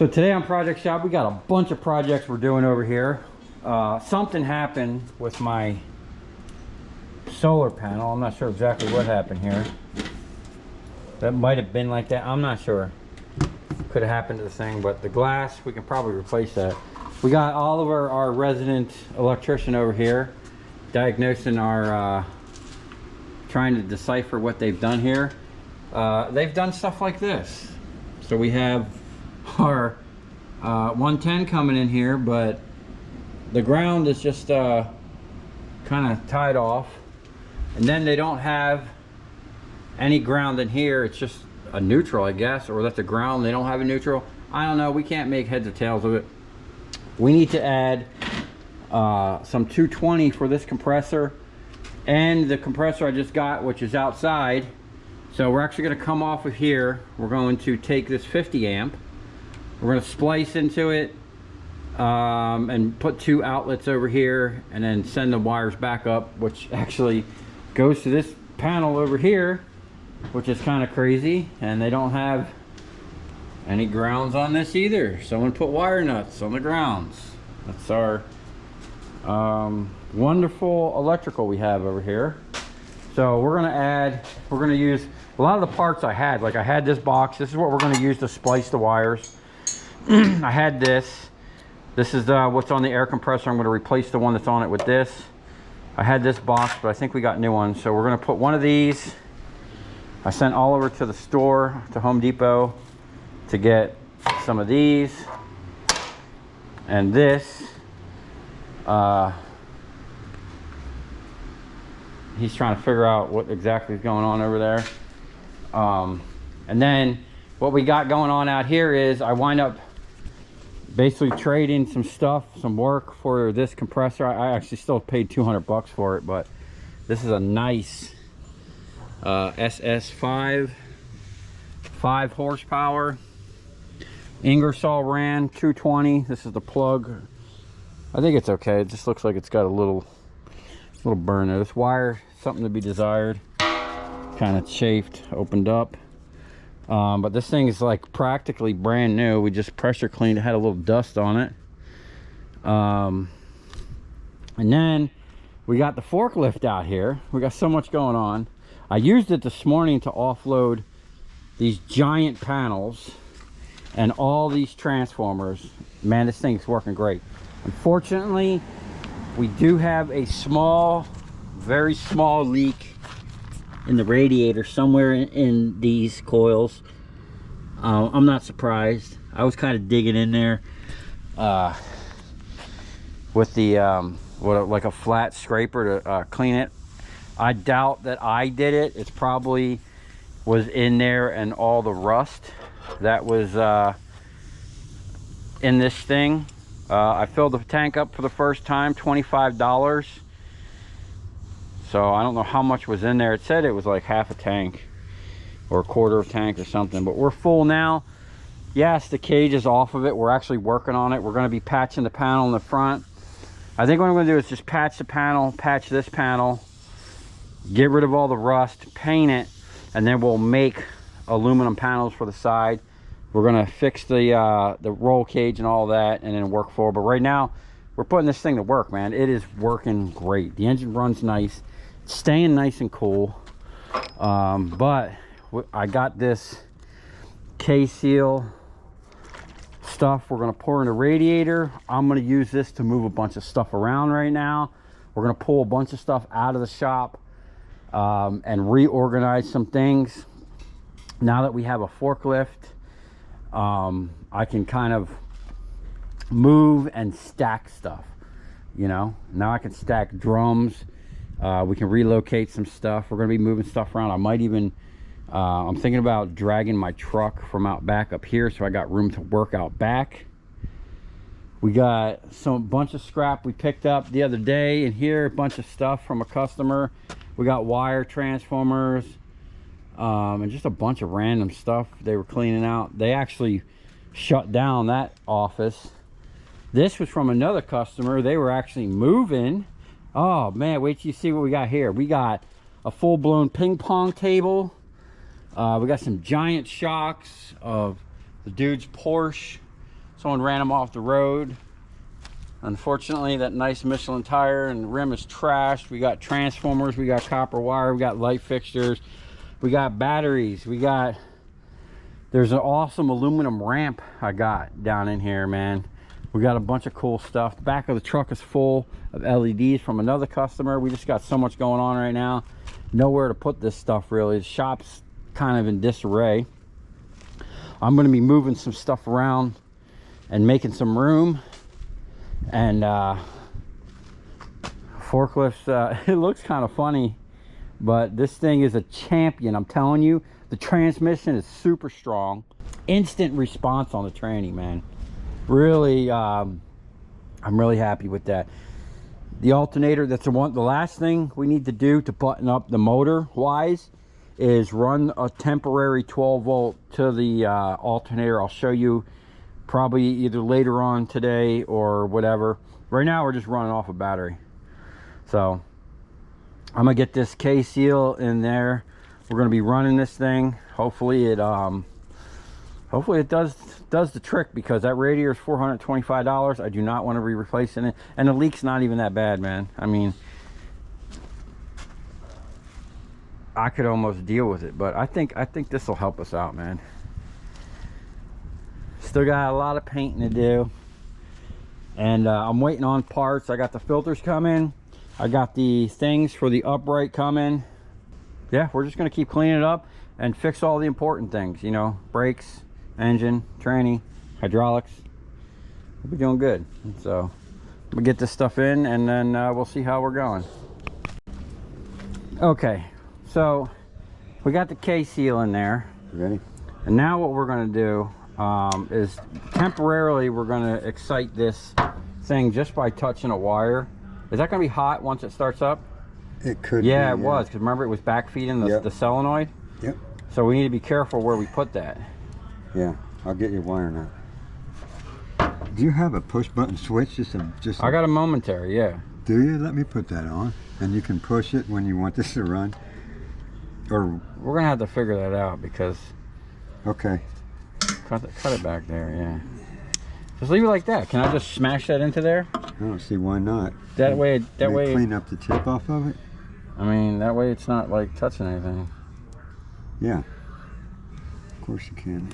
So today on Project Shop, we got a bunch of projects we're doing over here. Something happened with my solar panel. I'm not sure exactly what happened here. That might have been like that. I'm not sure. Could have happened to the thing, but the glass, we can probably replace that. We got Oliver, our resident electrician over here, diagnosing our, trying to decipher what they've done here. They've done stuff like this. So we have our 110 coming in here, but the ground is just kind of tied off, and then they don't have any ground in here. It's just a neutral, I guess, or that's a ground. They don't have a neutral. I don't know. We can't make heads or tails of it. We need to add some 220 for this compressor and the compressor I just got, which is outside. So we're actually going to come off of here. We're going to take this 50 amp. We're going to splice into it and put 2 outlets over here, and then send the wires back up, which actually goes to this panel over here, which is kind of crazy. And they don't have any grounds on this either. Someone put wire nuts on the grounds. That's our wonderful electrical we have over here. So we're going to use a lot of the parts I had. Like I had this box. This is what we're going to use to splice the wires. I had this. This is what's on the air compressor. I'm going to replace the one that's on it with this. I had this box, but I think we got new ones. So we're going to put one of these. I sent Oliver to the store, to Home Depot, to get some of these. And this. He's trying to figure out what exactly is going on over there. And then what we got going on out here is I wind up basically trading some stuff, some work for this compressor. I actually still paid 200 bucks for it, but this is a nice SS5 5 horsepower Ingersoll Rand 220. This is the plug. I think it's okay. It just looks like it's got a little burn there. This wire, something to be desired. Kind of chafed, opened up. But this thing is like practically brand new. We just pressure cleaned it, had a little dust on it. And then we got the forklift out here. We got so much going on. I used it this morning to offload these giant panels and all these transformers. Man, this thing's working great. Unfortunately, we do have a small, very small leak in the radiator somewhere in these coils. I'm not surprised. I was kind of digging in there with the like a flat scraper to clean it. I doubt that I did it. It's probably was in there, and all the rust that was in this thing. I filled the tank up for the first time, $25. So I don't know how much was in there. It said it was like half a tank or a quarter of a tank or something, but we're full now. Yes, the cage is off of it. We're actually working on it. We're going to be patching the panel in the front. I think what I'm going to do is just patch the panel, patch this panel, get rid of all the rust, paint it, and then we'll make aluminum panels for the side. We're going to fix the roll cage and all that, and then work forward. But right now, we're putting this thing to work, man. It is working great. The engine runs nice. It's staying nice and cool. But I got this K-seal stuff we're going to pour in the radiator. I'm going to use this to move a bunch of stuff around right now. We're going to pull a bunch of stuff out of the shop and reorganize some things. Now that we have a forklift, I can kind of move and stack stuff, you know. Now I can stack drums. We can relocate some stuff. We're going to be moving stuff around. I might even I'm thinking about dragging my truck from out back up here, so I got room to work out back. We got bunch of scrap we picked up the other day in here, a bunch of stuff from a customer. We got wire transformers and just a bunch of random stuff they were cleaning out. They actually shut down that office. This was from another customer. They were actually moving. Oh man, wait till you see what we got here. We got a full-blown ping pong table. We got some giant shocks of the dude's Porsche. Someone ran them off the road. Unfortunately, that nice Michelin tire and the rim is trashed. We got transformers, we got copper wire, we got light fixtures, we got batteries, there's an awesome aluminum ramp I got down in here, man. We got a bunch of cool stuff. The back of the truck is full of LEDs from another customer. We just got so much going on right now. Nowhere to put this stuff really. The shop's kind of in disarray. I'm going to be moving some stuff around and making some room. And forklifts, it looks kind of funny, but this thing is a champion. I'm telling you, the transmission is super strong. Instant response on the tranny, man. Really, I'm really happy with that. The alternator, that's the last thing we need to do to button up the motor wise is run a temporary 12 volt to the alternator. I'll show you probably either later on today or whatever. Right now we're just running off a battery. So I'm gonna get this K-seal in there. We're gonna be running this thing. Hopefully it does the trick, because that radiator is $425. I do not want to be replacing it, and the leak's not even that bad, man. I mean, I could almost deal with it, but I think this will help us out, man. Still got a lot of painting to do, and I'm waiting on parts. I got the filters coming, I got the things for the upright coming. Yeah, we're just gonna keep cleaning it up and fix all the important things, you know, brakes, engine, tranny, hydraulics. We'll be doing good. So we'll get this stuff in, and then we'll see how we're going. Okay, so we got the K-seal in there. Ready? And now what we're going to do is temporarily we're going to excite this thing just by touching a wire. Is that going to be hot once it starts up? It could yeah, be, it was, because remember it was backfeeding Yep. the solenoid? Yep. So we need to be careful where we put that. Yeah, I'll get your wire now. Do you have a push button switch? I got a momentary, yeah. Do you? Let me put that on, and you can push it when you want this to run. Or we're gonna have to figure that out, because okay, cut it back there, yeah. Just leave it like that. Can I just smash that into there? I don't see why not. That way clean up the tip off of it. I mean, that way it's not like touching anything. Yeah, of course you can.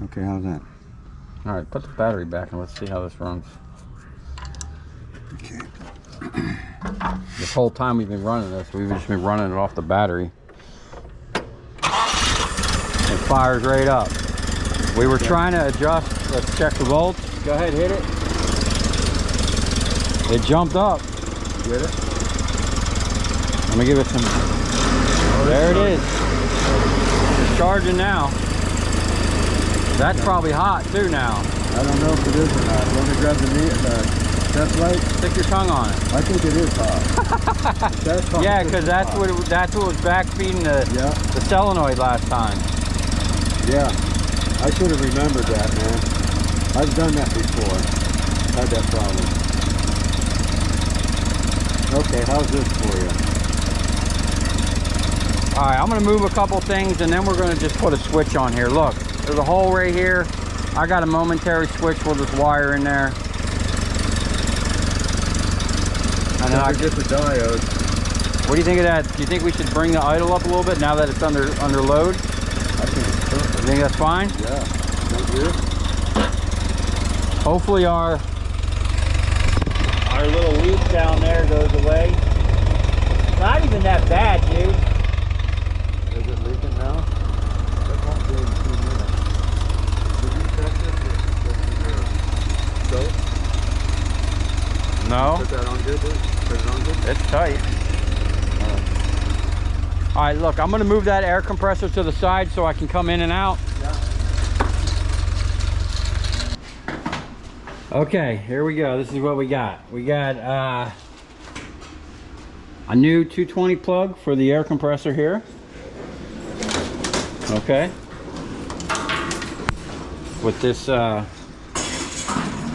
Okay, how's that? All right, put the battery back and let's see how this runs. Okay. This whole time we've been running this, we've just been running it off the battery. It fires right up. We were trying to adjust. Let's check the volts. Go ahead, hit it. It jumped up. Get it? Let me give it some. Oh, there it is. It's charging now. That's probably hot too now. I don't know if it is or not. You want to grab the test light? Stick your tongue on it. I think it is hot. Yeah, because that's what was backfeeding the solenoid last time. Yeah, I should have remembered that, man. I've done that before. Had that problem. Okay, how's this for you? All right, I'm gonna move a couple things, and then we're gonna just put a switch on here. Look, there's a hole right here. I got a momentary switch with this wire in there. And then I get the diode. What do you think of that? Do you think we should bring the idle up a little bit now that it's under load? I think it's perfect. You think that's fine? Yeah. Thank you. Hopefully our little loop down there goes away. Not even that bad, dude. Is it leaking now? That won't be in 2 minutes. Did you check this? So? No. Put that on good, dude? Put it on good? It's tight. All right, look, I'm gonna move that air compressor to the side so I can come in and out. Yeah. Okay, here we go. This is what we got. We got a new 220 plug for the air compressor here. Okay. With this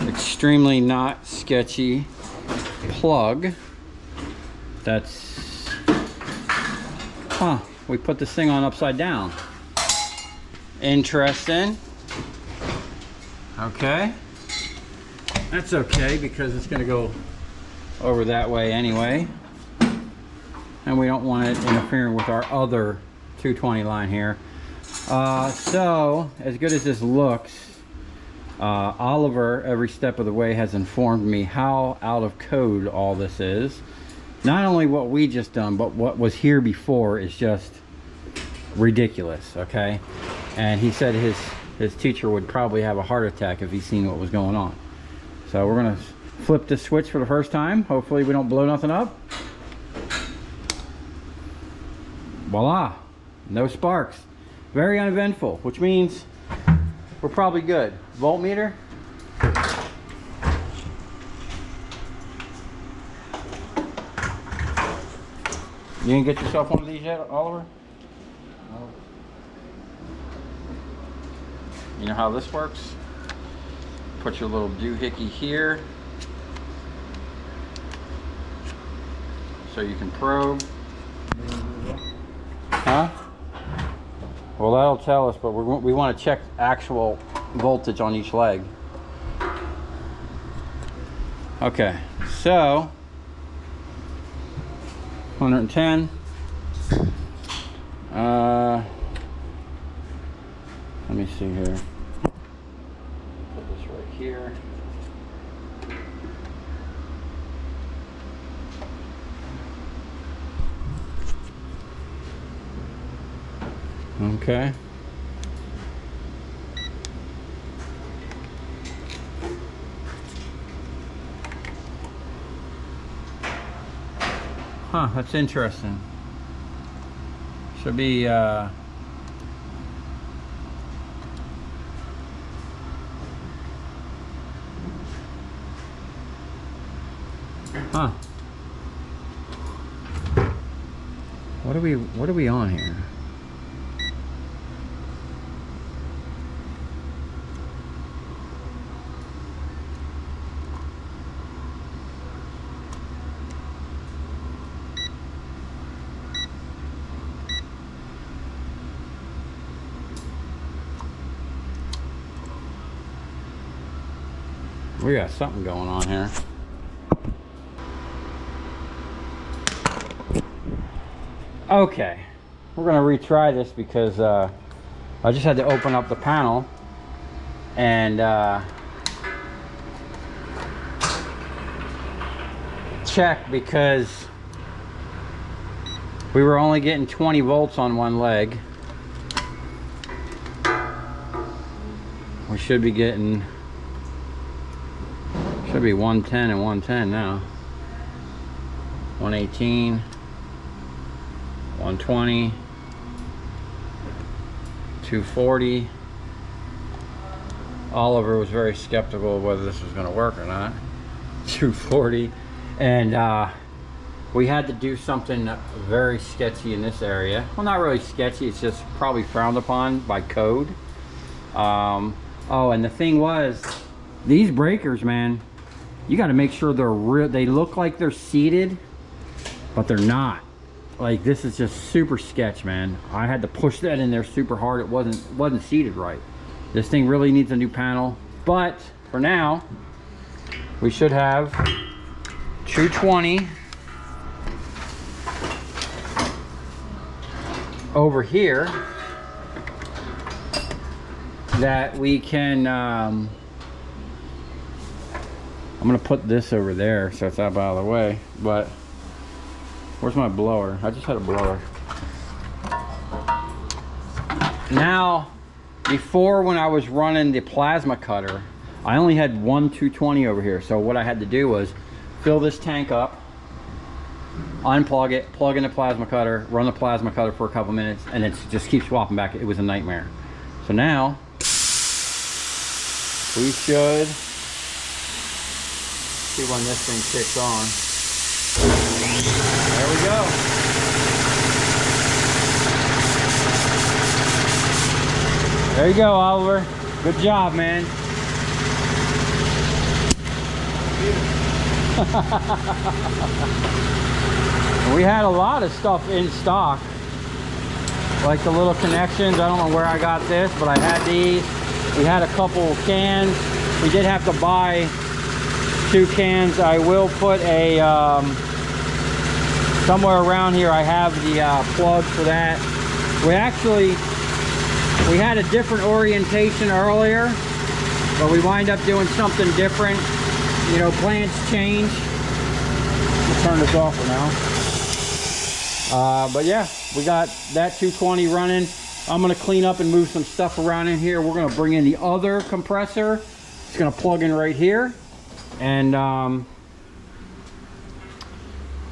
extremely not sketchy plug. That's, we put this thing on upside down. Interesting. Okay. That's okay because it's going to go over that way anyway. And we don't want it interfering with our other 220 line here. So, as good as this looks, Oliver, every step of the way, has informed me how out of code all this is. Not only what we just done, but what was here before is just ridiculous, okay? And he said his teacher would probably have a heart attack if he's seen what was going on. So we're gonna flip this switch for the first time. Hopefully we don't blow nothing up. Voila, no sparks. Very uneventful, which means we're probably good. Voltmeter. You didn't get yourself one of these yet, Oliver? No. You know how this works? Put your little doohickey here so you can probe. Huh? Well, that'll tell us, but we want to check actual voltage on each leg. Okay, so 110. Let me see here. Put this right here. Okay. Huh, that's interesting. Should be huh. What are we on here? We got something going on here. Okay, we're gonna retry this because I just had to open up the panel and check, because we were only getting 20 volts on one leg. We should be getting, should be 110 and 110 now. 118, 120, 240. Oliver was very skeptical of whether this was going to work or not. 240. And we had to do something very sketchy in this area. Well, not really sketchy, it's just probably frowned upon by code. Oh, and the thing was, these breakers, man, you got to make sure they're real. They look like they're seated, but they're not. Like, this is just super sketch, man. I had to push that in there super hard. It wasn't seated right. This thing really needs a new panel, but for now we should have 220 over here that we can I'm gonna put this over there so it's up out of the way. But where's my blower? I just had a blower. Now, before, when I was running the plasma cutter, I only had one 220 over here. So what I had to do was fill this tank up, unplug it, plug in the plasma cutter, run the plasma cutter for a couple minutes, and it just keeps swapping back. It was a nightmare. So now we should see when this thing kicks on. There we go. There you go, Oliver. Good job, man. We had a lot of stuff in stock, like the little connections. I don't know where I got this, but I had these. We had a couple cans. We did have to buy 2 cans. I will put a somewhere around here I have the plug for that. We had a different orientation earlier, but we wind up doing something different. You know, plans change. I'll turn this off for now. But yeah, we got that 220 running. I'm gonna clean up and move some stuff around in here. We're gonna bring in the other compressor. It's gonna plug in right here. And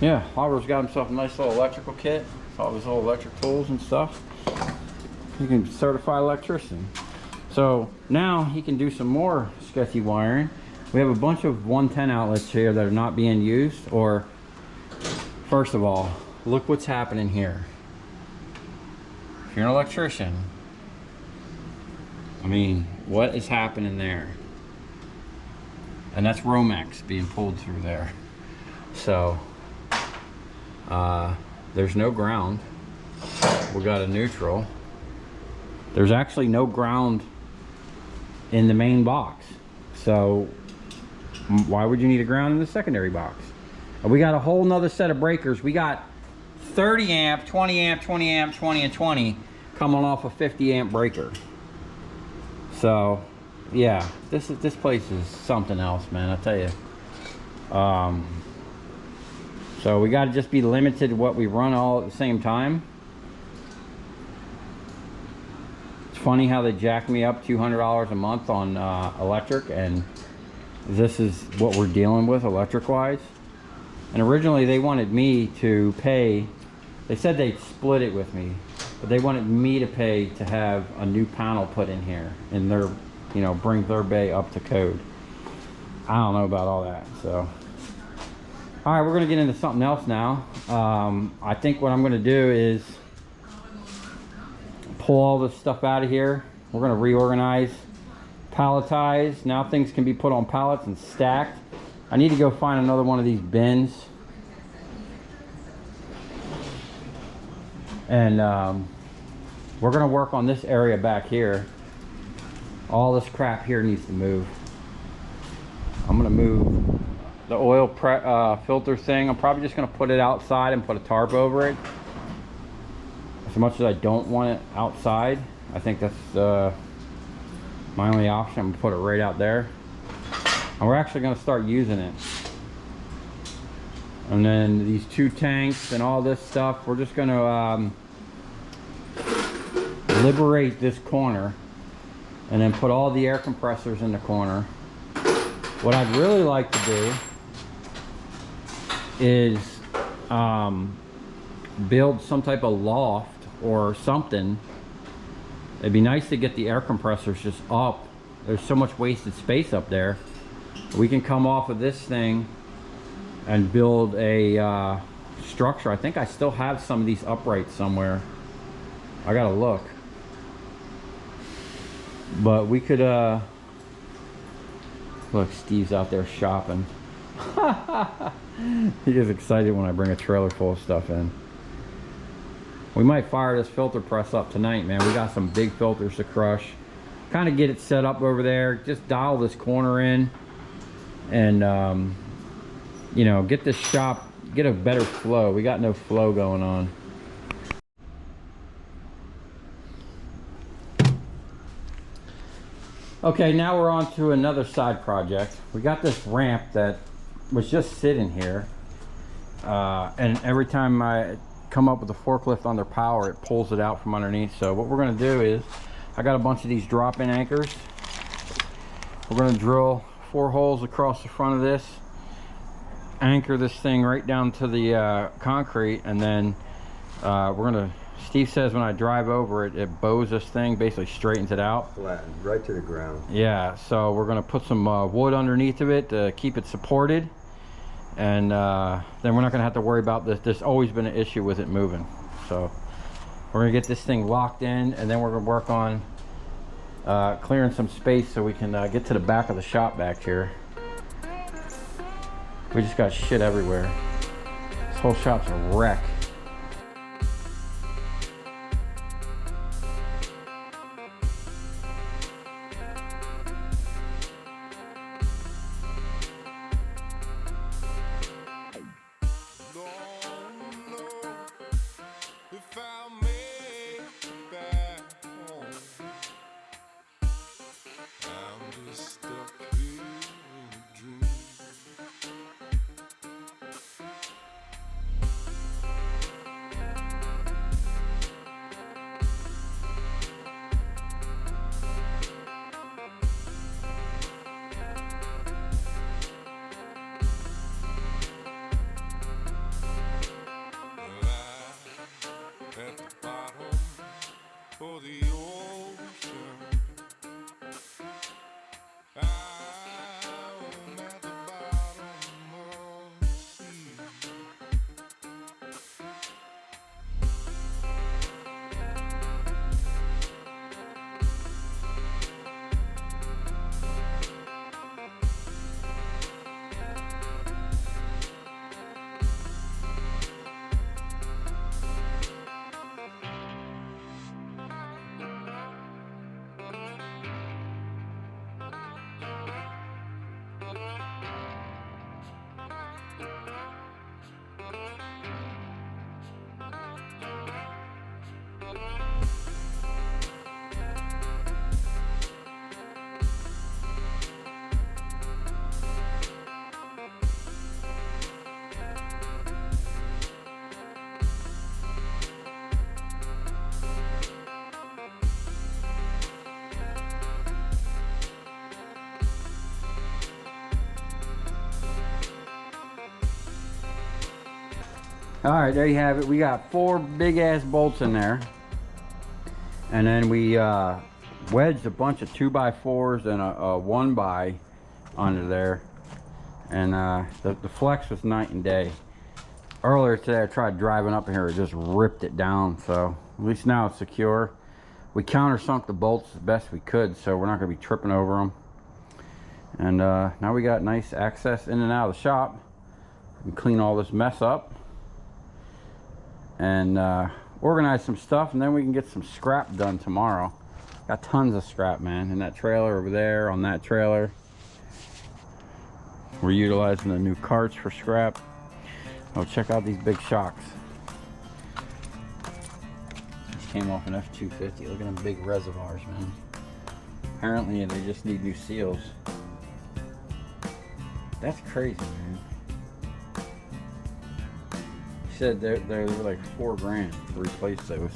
yeah, Oliver's got himself a nice little electrical kit. All his little electric tools and stuff. He can certify electrician. So now he can do some more sketchy wiring. We have a bunch of 110 outlets here that are not being used. Or, first of all, look what's happening here. If you're an electrician, I mean, what is happening there? And that's Romex being pulled through there. So, there's no ground. We got a neutral. There's actually no ground in the main box. So, why would you need a ground in the secondary box? We got a whole nother set of breakers. We got 30 amp, 20 amp, 20 amp, 20 and 20 coming off a 50 amp breaker. So, yeah, this place is something else, man, I tell you. So we got to just be limited to what we run all at the same time. It's funny how they jacked me up $200 a month on electric, and this is what we're dealing with electric wise. And originally they wanted me to pay, they said they'd split it with me, but they wanted me to pay to have a new panel put in here and their, you know, bring their bay up to code. I don't know about all that. So all right, we're gonna get into something else now. I think what I'm gonna do is pull all this stuff out of here. We're gonna reorganize, palletize. Now things can be put on pallets and stacked. I need to go find another one of these bins. And we're gonna work on this area back here. All this crap here needs to move. I'm gonna move the oil filter thing. I'm probably just gonna put it outside and put a tarp over it. As much as I don't want it outside, I think that's my only option. I'm gonna put it right out there. And we're actually gonna start using it. And then these 2 tanks and all this stuff, we're just gonna liberate this corner and then put all the air compressors in the corner. What I'd really like to do is build some type of loft or something. It'd be nice to get the air compressors just up. There's so much wasted space up there. We can come off of this thing and build a structure. I think I still have some of these uprights somewhere. I gotta look. But we could look, Steve's out there shopping. He gets excited when I bring a trailer full of stuff in. We might fire this filter press up tonight, man. We got some big filters to crush. Kind of get it set up over there. Just dial this corner in and you know, get this shop, get a better flow. We got no flow going on. Okay, now we're on to another side project. We got this ramp that was just sitting here, and every time I come up with a forklift under power, it pulls it out from underneath. So what we're going to do is, I got a bunch of these drop-in anchors. We're going to drill 4 holes across the front of this, anchor this thing right down to the concrete, and then we're going to, Steve says when I drive over it, it bows this thing, basically straightens it out. Flattened, right to the ground. Yeah, so we're going to put some wood underneath of it to keep it supported. And then we're not going to have to worry about this. There's always been an issue with it moving. So we're going to get this thing locked in, and then we're going to work on clearing some space so we can get to the back of the shop back here. We just got shit everywhere. This whole shop's a wreck. for the ocean. I'm at the bottom of the sea. All right, there you have it. We got 4 big ass bolts in there, and then we wedged a bunch of 2x4s and a 1x under there, and the flex was night and day. Earlier today I tried driving up here, it just ripped it down, so at least now it's secure. We countersunk the bolts as best we could, so we're not going to be tripping over them. And now we got nice access in and out of the shop. We can clean all this mess up and organize some stuff, and then we can get some scrap done tomorrow. Got tons of scrap, man, in that trailer over there, on that trailer. We're utilizing the new carts for scrap. Oh, check out these big shocks. These came off an F-250. Look at them big reservoirs, man. Apparently they just need new seals. That's crazy, man. He said they're like $4 grand to replace those.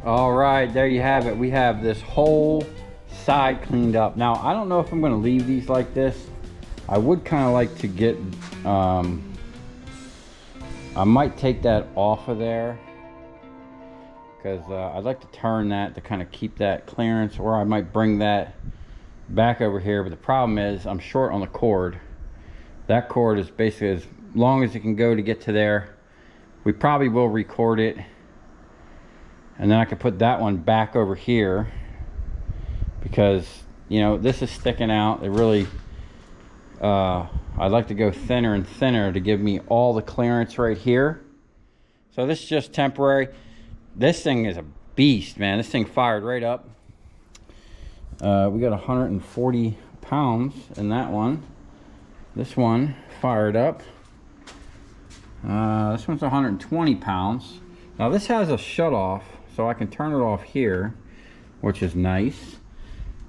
All right, there you have it. We have this whole side cleaned up. Now, I don't know if I'm going to leave these like this. I would kind of like to get, I might take that off of there, because I'd like to turn that to kind of keep that clearance, or I might bring that back over here. But the problem is I'm short on the cord. That cord is basically as long as it can go to get to there. We probably will record it, and then I could put that one back over here, because you know this is sticking out. It really I'd like to go thinner and thinner to give me all the clearance right here. So this is just temporary. This thing is a beast, man. This thing fired right up. We got 140 pounds in that one. This one fired up. This one's 120 pounds. Now this has a shut off, so I can turn it off here, which is nice.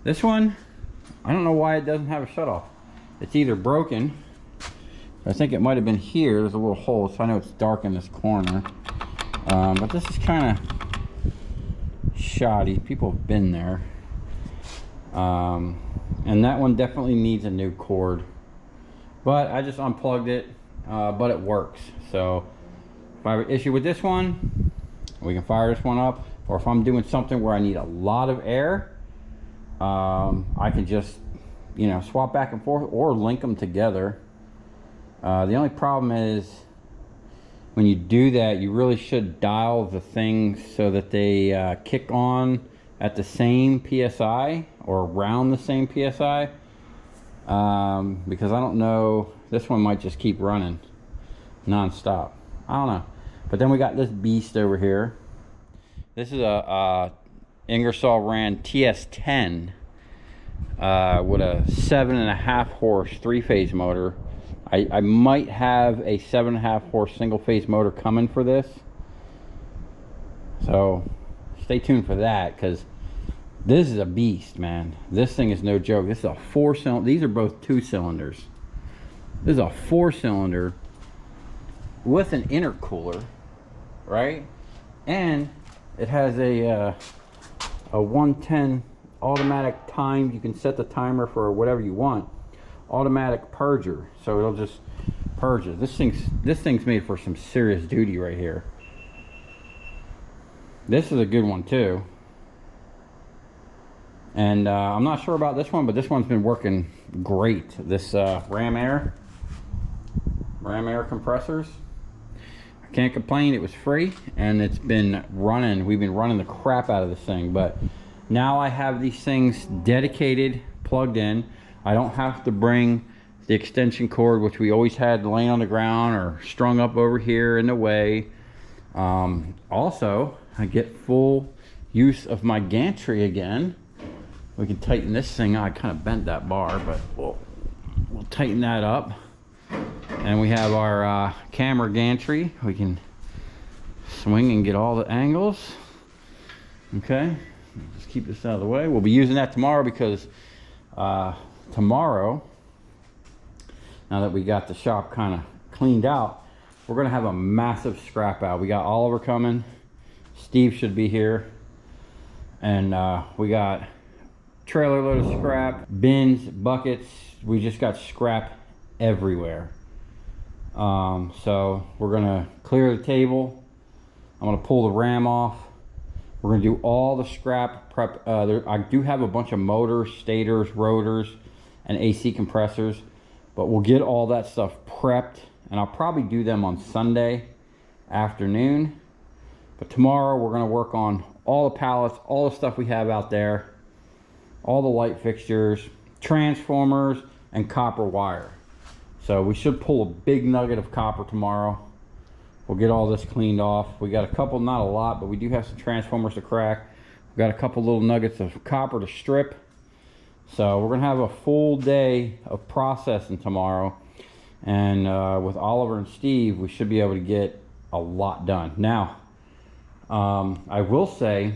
This one, I don't know why it doesn't have a shut off. It's either broken. I think it might have been here. There's a little hole, so I know it's dark in this corner. But this is kind of shoddy. People have been there. And that one definitely needs a new cord. But I just unplugged it, but it works. So if I have an issue with this one, we can fire this one up. Or if I'm doing something where I need a lot of air, I can just, you know, swap back and forth or link them together. The only problem is when you do that, you really should dial the things so that they kick on at the same PSI or around the same PSI, because I don't know, this one might just keep running non-stop. I don't know. But then we got this beast over here. This is a Ingersoll Rand TS10 with a 7.5 horse 3-phase motor. I might have a 7.5 horse single-phase motor coming for this, so stay tuned for that, because this is a beast, man. This thing is no joke. This is a 4-cylinder. These are both 2 cylinders. This is a 4-cylinder with an intercooler, right? And it has a 110 automatic time. You can set the timer for whatever you want. Automatic purger, so it'll just purge it. This thing's made for some serious duty right here. This is a good one too. And I'm not sure about this one, but this one's been working great. This Ram Air compressors. I can't complain. It was free and it's been running. We've been running the crap out of this thing, but now I have these things dedicated, plugged in. I don't have to bring the extension cord, which we always had laying on the ground or strung up over here in the way. Also, I get full use of my gantry again. We can tighten this thing. I kind of bent that bar, but we'll tighten that up. And we have our camera gantry. We can swing and get all the angles. Okay, just keep this out of the way. We'll be using that tomorrow, because tomorrow, now that we got the shop kind of cleaned out, we're gonna have a massive scrap out. We got Oliver coming, Steve should be here, and we got trailer load of scrap, bins, buckets. We just got scrap everywhere. So we're gonna clear the table. I'm gonna pull the ram off. We're gonna do all the scrap prep. I do have a bunch of motors, stators, rotors, and AC compressors, but we'll get all that stuff prepped, and I'll probably do them on Sunday afternoon. But tomorrow we're gonna work on all the pallets, all the stuff we have out there, all the light fixtures, transformers, and copper wire. So we should pull a big nugget of copper tomorrow. We'll get all this cleaned off. We got a couple, not a lot, but we do have some transformers to crack. We've got a couple little nuggets of copper to strip. So we're gonna have a full day of processing tomorrow. And with Oliver and Steve, we should be able to get a lot done. Now, I will say,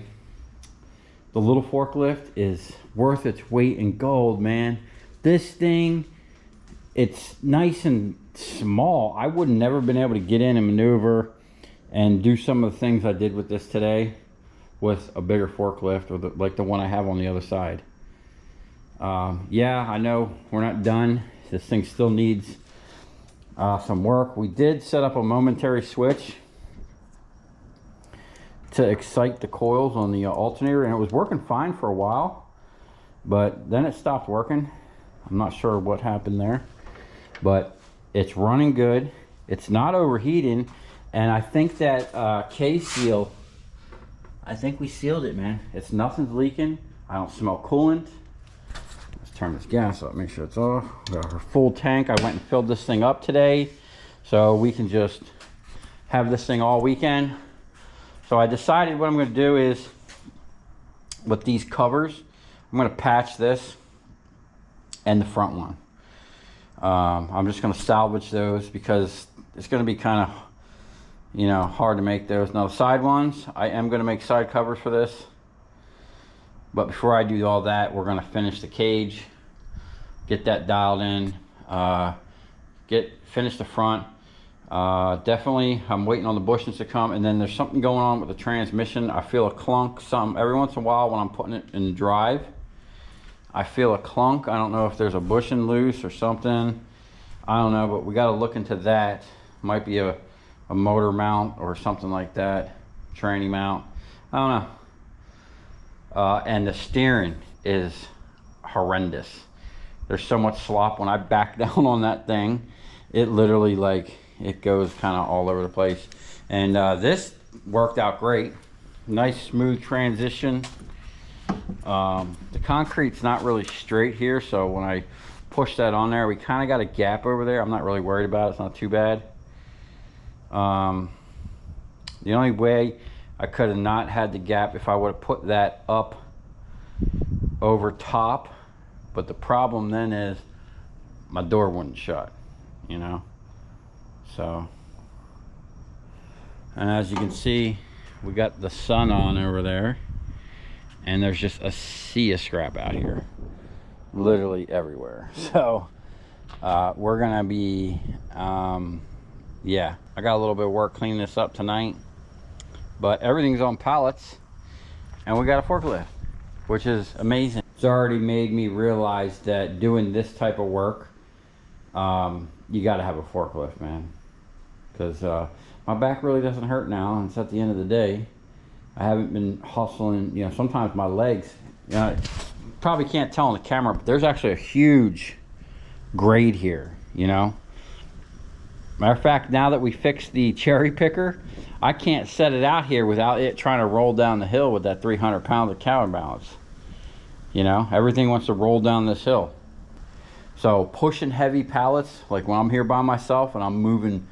the little forklift is worth its weight in gold, man. This thing, it's nice and small. I would never been able to get in and maneuver and do some of the things I did with this today with a bigger forklift, or like the one I have on the other side. Yeah, I know we're not done. This thing still needs some work. We did set up a momentary switch to excite the coils on the alternator, and it was working fine for a while, but then it stopped working. I'm not sure what happened there, but it's running good. It's not overheating, and I think that K-seal, I think we sealed it, man. Nothing's leaking. I don't smell coolant. Let's turn this gas up, make sure it's off. Got our full tank. I went and filled this thing up today, so we can just have this thing all weekend. So I decided what I'm going to do is, with these covers, I'm going to patch this and the front one. I'm just going to salvage those because it's going to be kind of, you know, hard to make those. Now the side ones, I am going to make side covers for this. But before I do all that, we're going to finish the cage, get that dialed in, finish the front. Definitely, I'm waiting on the bushings to come, and then there's something going on with the transmission. I feel a clunk every once in a while when I'm putting it in drive. I feel a clunk. I don't know if there's a bushing loose or something. I don't know, but we got to look into that. Might be a motor mount or something like that, tranny mount. I don't know. And the steering is horrendous. There's so much slop when I back down on that thing. It literally, like, it goes kind of all over the place. And this worked out great. Nice smooth transition. The concrete's not really straight here, so when I push that on there, we kind of got a gap over there. I'm not really worried about it. It's not too bad. The only way I could have not had the gap if I would have put that up over top, but the problem then is my door wouldn't shut, you know. So, and as you can see, we got the sun on over there, and there's just a sea of scrap out here, literally everywhere. So we're gonna be yeah, I got a little bit of work cleaning this up tonight, but everything's on pallets, and we got a forklift, which is amazing. It's already made me realize that doing this type of work, you got to have a forklift, man, because my back really doesn't hurt now, and it's at the end of the day. I haven't been hustling, you know. Sometimes my legs, you know, probably can't tell on the camera, but there's actually a huge grade here, you know. Matter of fact, now that we fixed the cherry picker, I can't set it out here without it trying to roll down the hill with that 300 pounds of counterbalance. You know, everything wants to roll down this hill. So pushing heavy pallets, like when I'm here by myself and I'm moving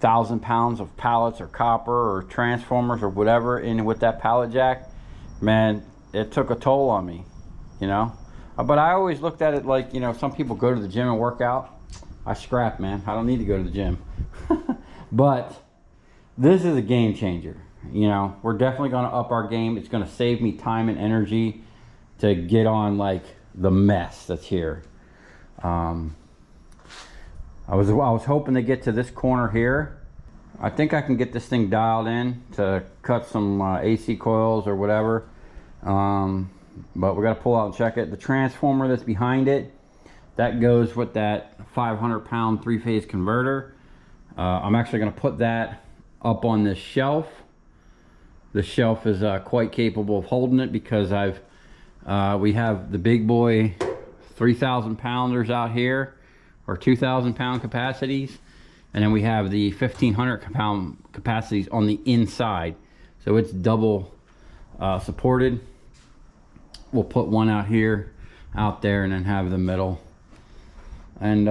1,000 pounds of pallets or copper or transformers or whatever in with that pallet jack, man, it took a toll on me, you know. But I always looked at it like, you know, some people go to the gym and work out. I scrap, man. I don't need to go to the gym. But this is a game changer. You know, we're definitely going to up our game. It's going to save me time and energy to get on like the mess that's here. I was hoping to get to this corner here. I think I can get this thing dialed in to cut some AC coils or whatever. But we got to pull out and check it. The transformer that's behind it, that goes with that 500-pound three-phase converter. I'm actually going to put that up on this shelf. The shelf is quite capable of holding it because we have the big boy 3,000 pounders out here, or 2,000 pound capacities, and then we have the 1,500 pound capacities on the inside, so it's double supported. We'll put one out here, out there, and then have the middle. And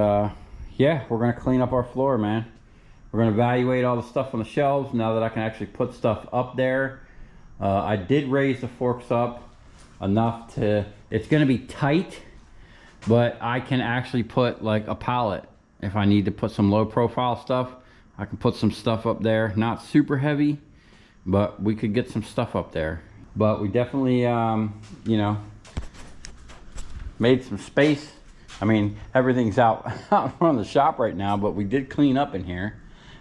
yeah, we're gonna clean up our floor, man. We're gonna evaluate all the stuff on the shelves now that I can actually put stuff up there. I did raise the forks up enough to, it's gonna be tight, but I can actually put like a pallet. If I need to put some low profile stuff, I can put some stuff up there. Not super heavy, but we could get some stuff up there. But we definitely, you know, made some space. I mean, everything's out from the shop right now, but we did clean up in here.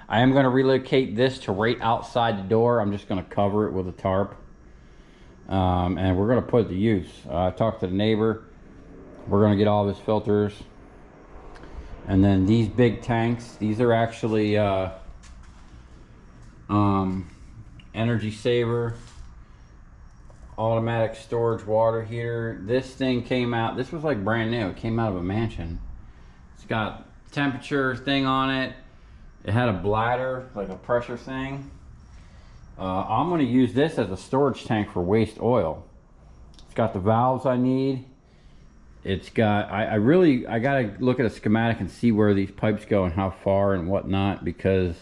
I am going to relocate this to right outside the door. I'm just going to cover it with a tarp. and we're gonna put it to use. I talked to the neighbor. We're gonna get all of his filters. And then these big tanks, these are actually energy saver automatic storage water heater. This thing came out, this was like brand new. It came out of a mansion. It's got temperature thing on it. It had a bladder, like a pressure thing. I'm going to use this as a storage tank for waste oil. It's got the valves I need. It's got, I gotta look at a schematic and see where these pipes go and how far and whatnot, because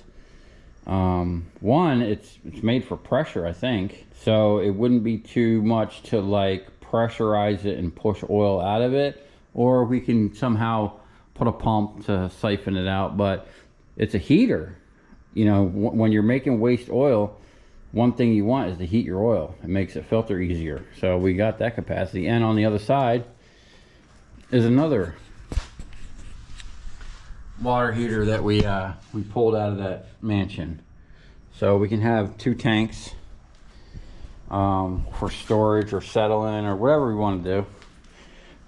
one, it's made for pressure, I think, so it wouldn't be too much to like pressurize it and push oil out of it, or we can somehow put a pump to siphon it out. But it's a heater. You know, when you're making waste oil, one thing you want is to heat your oil. It makes it filter easier. So we got that capacity. And on the other side is another water heater that we pulled out of that mansion. So we can have 2 tanks for storage or settling or whatever we want to do.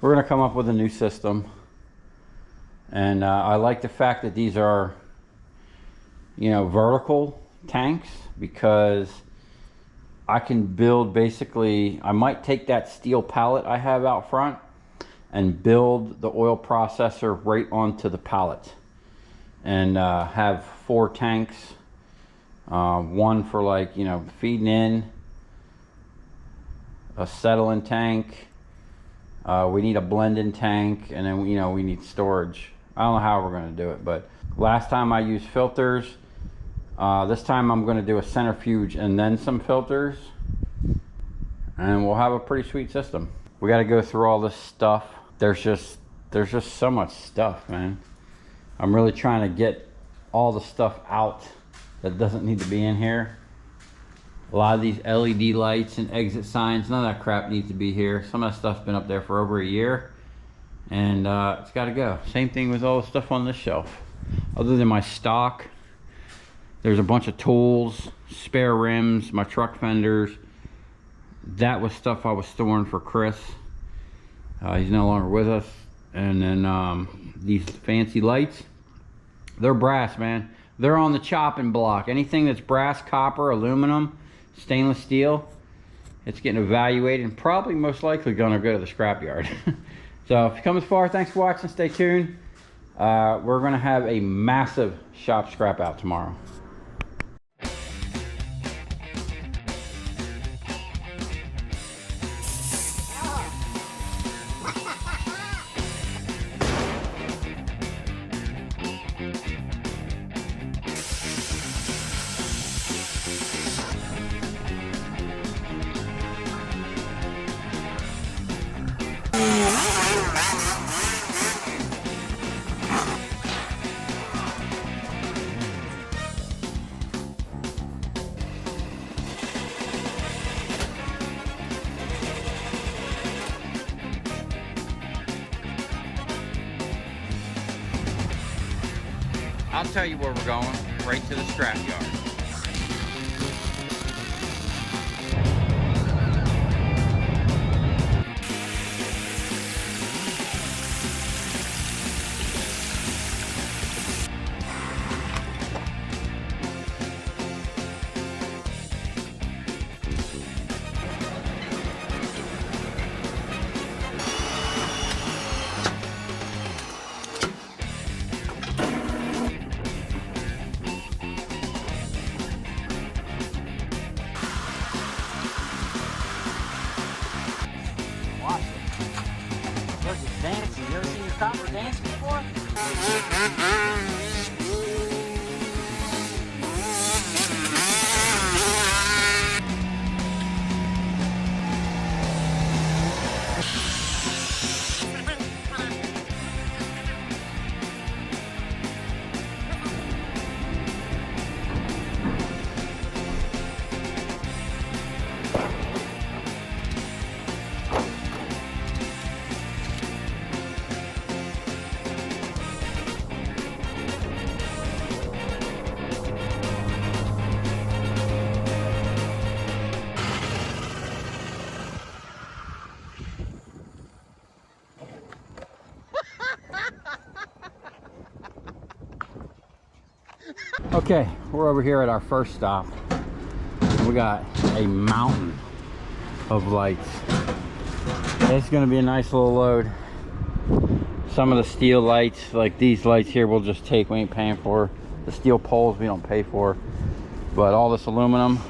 We're going to come up with a new system. And I like the fact that these are, you know, vertical tanks, because I can build basically, I might take that steel pallet I have out front and build the oil processor right onto the pallet, and have 4 tanks, one for like, you know, feeding in, a settling tank, we need a blending tank, and then, you know, we need storage. I don't know how we're going to do it, but last time I used filters. This time I'm going to do a centrifuge and then some filters, and we'll have a pretty sweet system. We got to go through all this stuff. There's just so much stuff, man. I'm really trying to get all the stuff out that doesn't need to be in here. A lot of these LED lights and exit signs, none of that crap needs to be here. Some of that stuff's been up there for over a year, and it's got to go. Same thing with all the stuff on this shelf. Other than my stock, there's a bunch of tools, spare rims, my truck fenders. That was stuff I was storing for Chris. He's no longer with us. And then these fancy lights, they're brass, man. They're on the chopping block. Anything that's brass, copper, aluminum, stainless steel, it's getting evaluated and probably most likely gonna go to the scrapyard. So if you come this far, thanks for watching, stay tuned. We're gonna have a massive shop scrap out tomorrow. I'll tell you where we're going, right to the scrapyard. Dancing. You ever seen your copper dance before? Okay, we're over here at our first stop. We got a mountain of lights. It's gonna be a nice little load. Some of the steel lights, like these lights here, we'll just take, we ain't paying for. The steel poles we don't pay for. But all this aluminum,